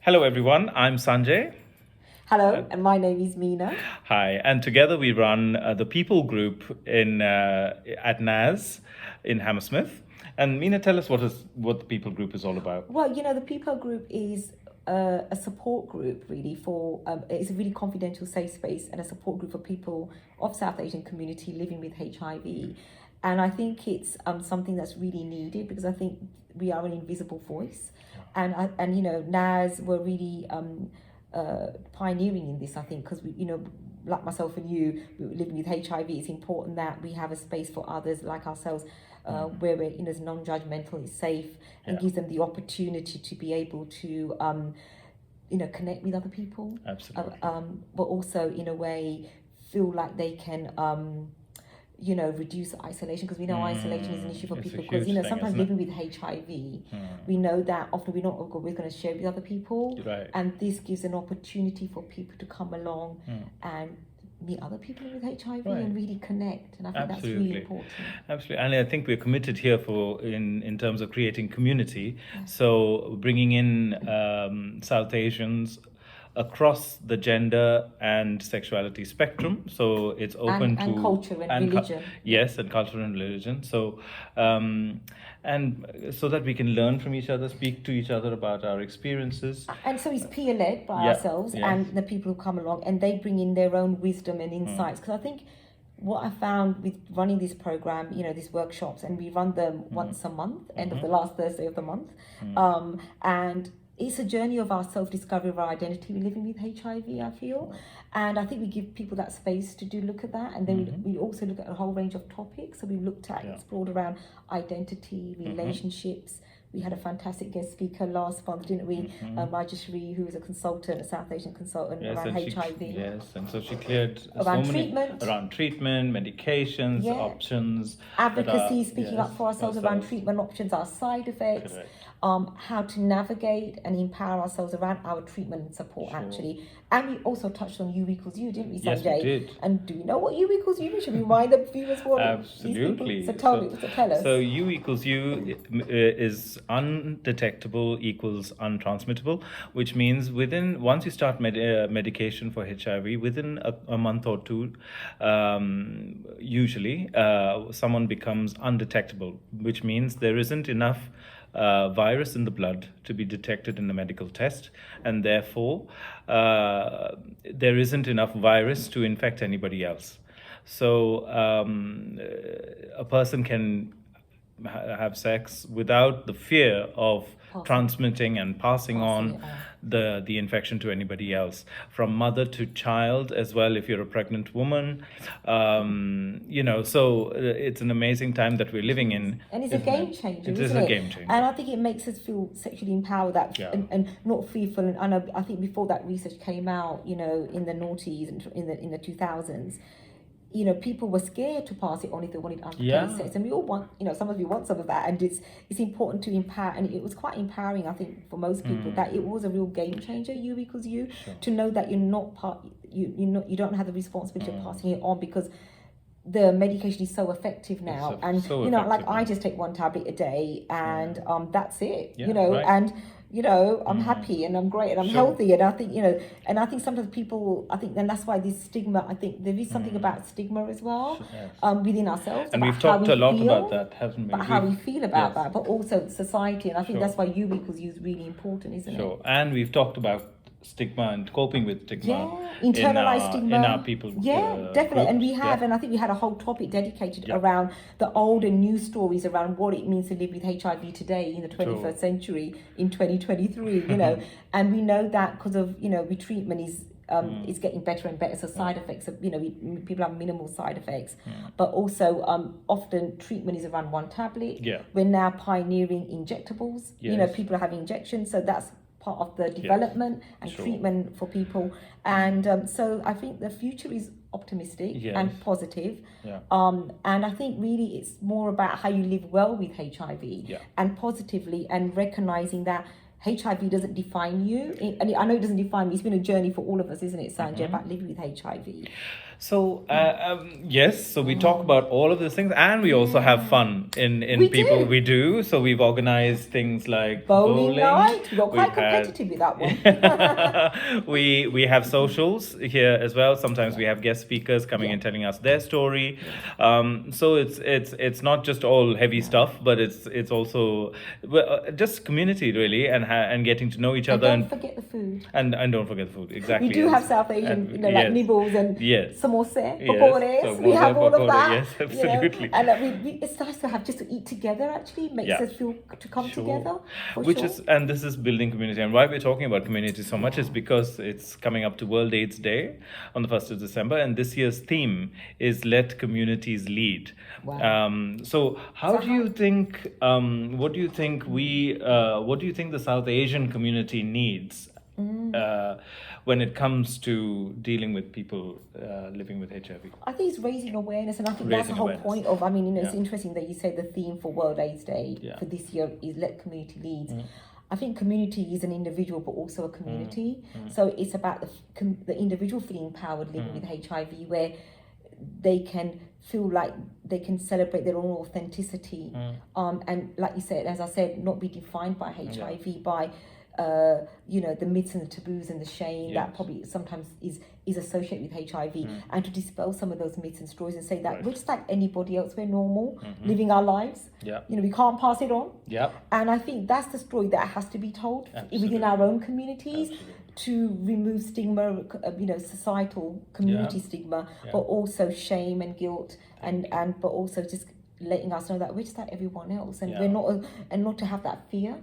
Hello, everyone. I'm Sanjay. Hello, and my name is Meena. Hi, and together we run the People Group in at NAS in Hammersmith. And Meena, tell us what the People Group is all about. Well, the Peepal group is a support group really for, it's a really confidential safe space and a support group for people of South Asian community living with HIV. And I think it's something that's really needed because I think we are an invisible voice. And NAS were really pioneering in this, I think, because like myself and you, living with HIV, it's important that we have a space for others like ourselves, where we're it's non-judgmental, it's safe, and gives them the opportunity to be able to connect with other people. Absolutely. But also in a way feel like they can reduce isolation, because we know isolation is an issue for It's a people, because huge thing, sometimes isn't it? living with HIV, we know that often we're not always going to share with other people, Right. and this gives an opportunity for people to come along and meet other people with HIV Right. and really connect, and I think that's Absolutely. really important. Absolutely, and I think we're committed here in terms of creating community. So bringing in South Asians across the gender and sexuality spectrum. So it's open And to culture and religion. Yes, and culture and religion. So and so that we can learn from each other, speak to each other about our experiences. And so it's peer led by Yeah, ourselves yeah. and the people who come along, and they bring in their own wisdom and insights. Because I think what I found with running this program, these workshops, and we run them once a month, end of the last Thursday of the month, and it's a journey of our self-discovery of our identity. We're living with HIV, I feel, and I think we give people that space to look at that, and then we also look at a whole range of topics. So we looked at explored around identity, relationships. We had a fantastic guest speaker last month, didn't we? Rajeshri, who is a consultant, a South Asian consultant around HIV. And so she cleared Around so many treatment. around treatment, medications, Yeah. options, Advocacy, speaking up for ourselves around ourselves. treatment options, our side effects, Correct. how to navigate and empower ourselves around our treatment and support, actually. And we also touched on U equals U, didn't we, Sanjay? Yes, we did. And do you know what U equals U is? Should we remind the viewers what Absolutely. these people? So tell us. So U equals U is undetectable equals untransmittable, which means once you start medication for HIV, within a month or two, usually someone becomes undetectable, which means there isn't enough virus in the blood to be detected in a medical test, and therefore there isn't enough virus to infect anybody else. So a person can have sex without the fear of transmitting and passing on the infection to anybody else, from mother to child as well, if you're a pregnant woman. So it's an amazing time that we're living in. And it's a game changer, It is isn't a it? game changer. And I think it makes us feel sexually empowered and not fearful. And I know, I think before that research came out, in the noughties and in the 2000s, people were scared to pass it on if they wanted unprotected sex, and we all want, some of you want some of that, and it's important to empower, and it was quite empowering, I think, for most people, that it was a real game changer, U equals U, to know that you're not you don't have the responsibility of passing it on, because the medication is so effective now, like I just take one tablet a day, and that's it, right. and I'm happy and I'm great and I'm healthy, and I think and I think sometimes people, I think, and that's why this stigma, I think there is something about stigma as well, within ourselves, and about we've talked how a lot feel, about that, haven't we? about how we feel about that, but also society, and I think that's why U equals U is really important, isn't it? And we've talked about stigma and coping with stigma, internalized stigma in our people definitely groups. And we have, and I think we had a whole topic dedicated around the old and new stories around what it means to live with HIV today in the 21st century in 2023, and we know that because of retreatment is getting better and better, so side effects of people have minimal side effects, but also often treatment is around one tablet. We're now pioneering injectables. People are having injections, so that's part of the development and treatment for people, and so I think the future is optimistic and positive, and I think really it's more about how you live well with HIV and positively, and recognizing that HIV doesn't define you. And I know it doesn't define me. It's been a journey for all of us, isn't it, Sanjay, about living with HIV. So yes, so we talk about all of these things, and we also have fun in We people. do. We do. So we've organized things like Bowling night. We got quite We've had- competitive with that one. we have socials here as well. Sometimes we have guest speakers coming and telling us their story. So it's not just all heavy stuff, but it's also just community really, and getting to know each And other. don't forget the food. And don't forget the food. Exactly. We do have South Asian, And- like yes. nibbles and Yes. samosa, Yes, pakoras. We samosa, have all pakora, of that. yes, absolutely. And it's nice to have just to eat together. Actually, makes Yeah. us feel to come together. Which is, and this is building community. And why we're talking about community so much is because it's coming up to World AIDS Day on the 1st of December, and this year's theme is "Let Communities Lead." Wow. So how do you think? What do you think what do you think the South Asian community needs? When it comes to dealing with people living with HIV? I think it's raising awareness, and I think that's the whole point of. I mean, it's interesting that you say the theme for World AIDS Day for this year is "Let Community Lead." I think community is an individual, but also a community. So it's about the individual feeling empowered living with HIV, where they can feel like they can celebrate their own authenticity, and like you said, as I said, not be defined by HIV, by the myths and the taboos and the shame that probably sometimes is associated with HIV, and to dispel some of those myths and stories and say that we're just like anybody else, we're normal, living our lives. We can't pass it on. And I think that's the story that has to be told within our own communities to remove stigma, societal community stigma, but also shame and guilt, and but also just letting us know that we're just like everyone else, and we're not, and not to have that fear.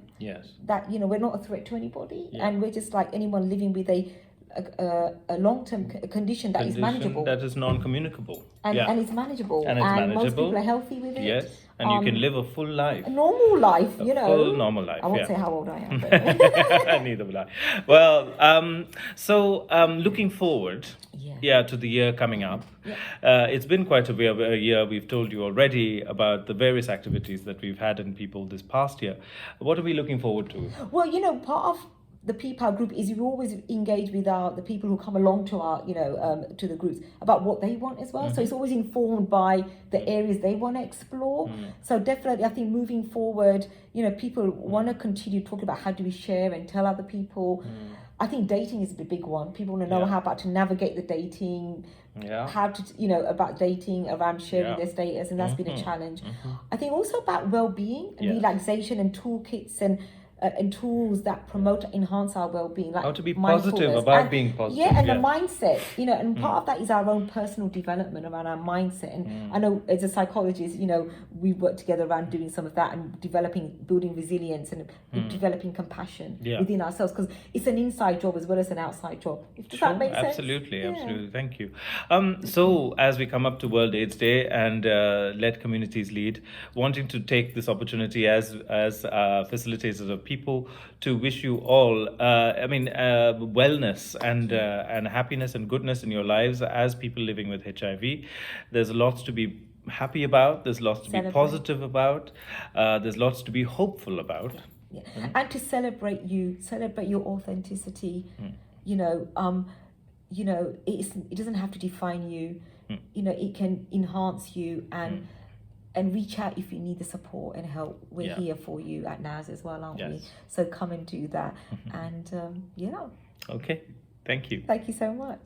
That we're not a threat to anybody, and we're just like anyone living with a long-term condition that is manageable, that is non-communicable, and it's manageable, and most people are healthy with it. And you can live a full life, a normal life, full normal life. I won't say how old I am, but neither will I. Well, so looking forward to the year coming up, it's been quite a year. We've told you already about the various activities that we've had in People this past year. What are we looking forward to? Well, part of the Peepal group is we always engage with the people who come along to our, to the groups about what they want as well. So it's always informed by the areas they want to explore. So definitely, I think moving forward, people want to continue talking about how do we share and tell other people. I think dating is the big one. People want to know how about to navigate the dating, how to, about dating, around sharing their status, and that's been a challenge. I think also about well-being and relaxation and toolkits and tools that promote, enhance our well-being, like how to be positive about being positive. And the mindset, and part of that is our own personal development around our mindset. And I know as a psychologist, we work together around doing some of that and building resilience and developing compassion within ourselves, because it's an inside job as well as an outside job. Does that make sense? Absolutely. Thank you. So as we come up to World AIDS Day and Let Communities Lead, wanting to take this opportunity as facilitators of people to wish you all wellness and happiness and goodness in your lives as people living with HIV. There's lots to be happy about, there's lots to be positive about, there's lots to be hopeful about. And to celebrate your authenticity. It doesn't have to define you. It can enhance you and reach out if you need the support and help. We're here for you at NAS as well, aren't we? So come and do that. And Okay, thank you. Thank you so much.